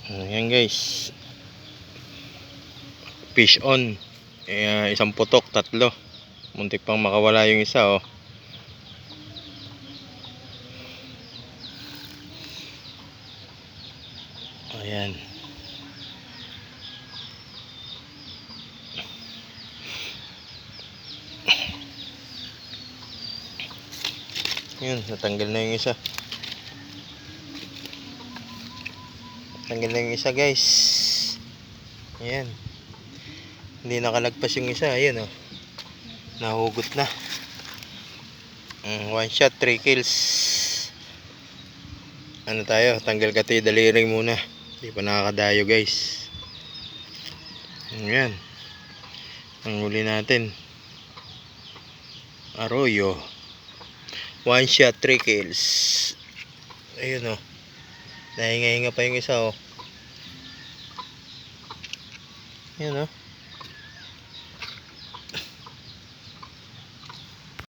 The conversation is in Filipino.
Ayan guys, fish on. Isang putok, tatlo. Muntik pang makawala yung isa, oh. Ayan. Yun, natanggal na yung isa. Natanggal na yung isa guys. Ayan. Hindi nakalagpas yung isa. Ayan, oh. Nahugot na. One shot, 3 kills. Ano tayo? Tanggal kati daliri muna. Hindi pa nakakadayo guys. Ayan. Ang huli natin, Arroyo. One shot, 3 kills. Ayun, oh. Nahinga-hinga pa yung isa, oh. Ayan, oh.